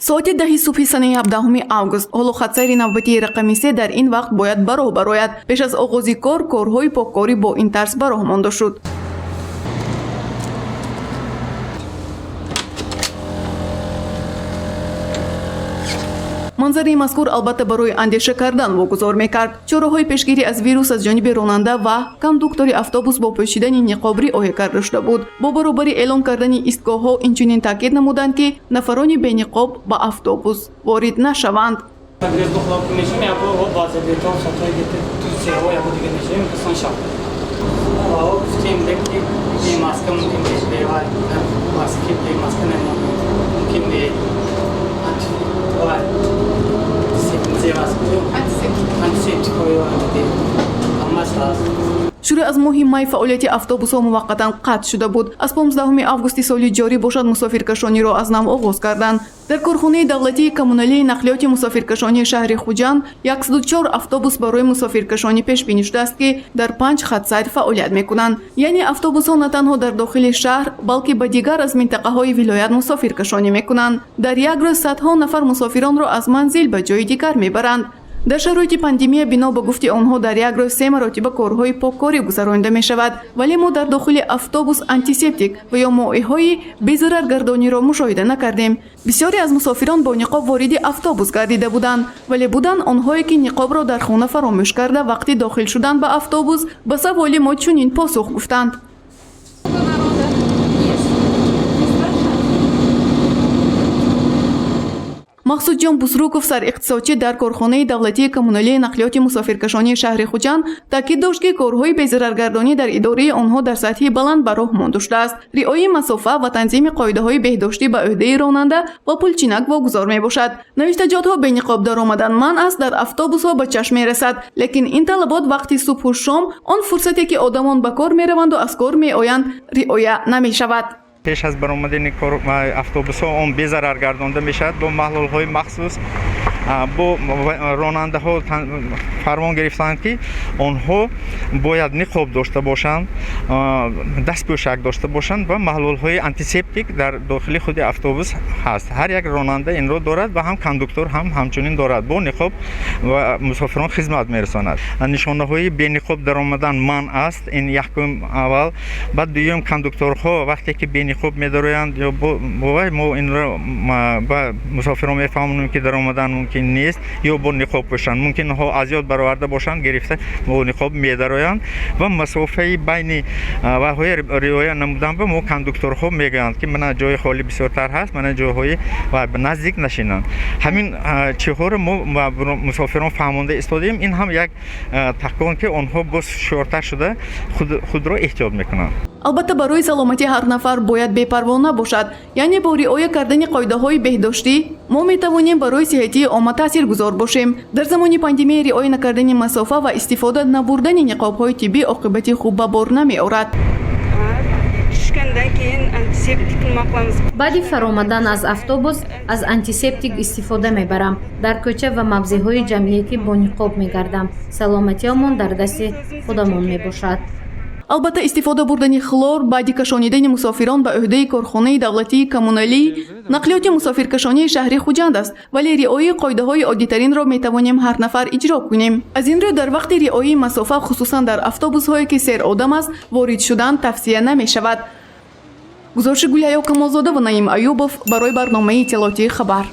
соати 10 субҳи санаи 17 август ҳоло хатсайри навбатии рақами 3 дар ин вақт бояд ба роҳ барояд. пеш аз оғози корҳои поккорӣ бо ин тарз ба роҳ монда шуд. манзараи мазкур албатта барои андеша кардан вогузор мекард. чораҳои пешгирӣ аз вирус аз ҷониби ронанда ва кондуктори автобус бо пӯшидани ниқоб риоя карда шуда буд. бо баробари эълон кардани истгоҳҳо инчунин таъкид намуданд ки нафарони бениқоб ба автобус ворид нашаванд. шура аз моҳи май фаъолияти автобусҳо муваққатан қатъ шуда буд. аз 15 августи соли ҷорӣ бошад мусофиркашониро аз нав оғоз карданд. дар корхонаи давлатии коммуналии нақлиёти мусофиркашонии шаҳри хуҷанд 104 автобус барои мусофиркашонӣ пешбинӣ шудааст ки дар 5 хатсайр фаъолият мекунанд. яъне автобусҳо на танҳо дар дохили шаҳр балки ба дигар аз минтақаҳои вилоят мусофиркашонӣ мекунанд. дар як рӯз садҳо нафар мусофиронро аз манзил ба ҷои дигар мебаранд. дар шароити пандемия бино ба гуфти онҳо дар як рӯз 3 маротиба корҳои поккорӣ гузаронида мешавад, вале мо дар дохили автобус антисептик ва ё моеҳои безараргардониро мушоҳида накардем. бисёре аз мусофирон бо ниқоб вориди автобус гардида буданд, вале буданд онҳое ки ниқобро дар хона фаромӯш карда вақти дохил шудан ба автобус ба саволи мо чунин посух гуфтанд. мақсудҷон бузруков сариқтисодчӣ дар корхонаи давлатии коммуналии нақлиёти мусофиркашонии шаҳри хуҷанд таъкид дошт ки корҳои безараргардонӣ дар идораи онҳо дар сатҳи баланд ба роҳ монда шудааст. риояи масофа ва танзими қоидаҳои беҳдоштӣ ба ӯҳдаи ронанда ва пулчинак вогузор мебошад. навиштаҷотҳо бениқоб даромадан манъ аст дар автобусҳо ба чашм мерасад, лекин ин талабот вақти субҳу шом он фурсате ки одамон ба кор мераванду аз кор меоянд риоя намешавад. пеш аз баромадани автобусҳо он безарар гардонда мешавад бо маҳлулҳои махсус. бо ронандаҳо фармон гирифтанд ки онҳо бояд ниқоб дошта бошанд, дастпӯшак дошта бошанд ва маҳлулҳои антисептик дар дохили худи автобус ҳаст. ҳар як ронанда инро дорад ва ҳам кондуктор ҳам ҳамчунин дорад. бо ниқоб ва мусофирон хизмат мерасонад. нишонаҳои бениқоб даромадан манъ аст. ин якум аввал. баъд дуюм кондукторҳо вақте ки бениқоб медороянд ё бовай мо инро ба мусофирон мефаҳмонем ки даромадан нест ё бо ниқоб пӯшанд. мумкин онҳо аз ёд бароварда бошанд, гирифта бо ниқоб медароянд ва масофаи байни ваҳои риоя намудан ба мо кондукторҳо мегӯянд ки мана ҷои холи бисёртар ҳаст, мана ҷойҳои наздик нашинанд. ҳамин чиҳоро мо мусофирон фаҳмонда истодем. ин ҳам як такон ки онҳо боз шӯртар шуда худро эҳтиёт мекунанд. албатта барои саломатии ҳар нафар бояд бепарво набошад. яъне бо риоя кардани қоидаҳои беҳдоштӣ мо метавонем барои сиҳатии омма таъсиргузор бошем. дар замони пандемия риоя накардани масофа ва истифода набурдани ниқобҳои тиббӣ оқибати хуб ба бор намеорад. баъди фаромадан аз автобус аз антисептик истифода мебарам. дар кӯча ва мавзеъҳои ҷамъиятӣ бо ниқоб мегардам. саломатиямон дар дасти худамон мебошад. албатта истифода бурдани хлор баъди кашонидани мусофирон ба ӯҳдаи корхонаи давлатии коммуналии нақлиёти мусофиркашонии шаҳри хуҷанд аст, вале риояи қоидаҳои оддитаринро метавонем ҳар нафар иҷро кунем. аз ин рӯ дар вақти риояи масофа хусусан дар автобусҳое ки сер одам аст ворид шудан тавсия намешавад. гузориши Гулҳаё Камолзода ва Наим Аюбов барои барномаи Иттилоотии Хабар.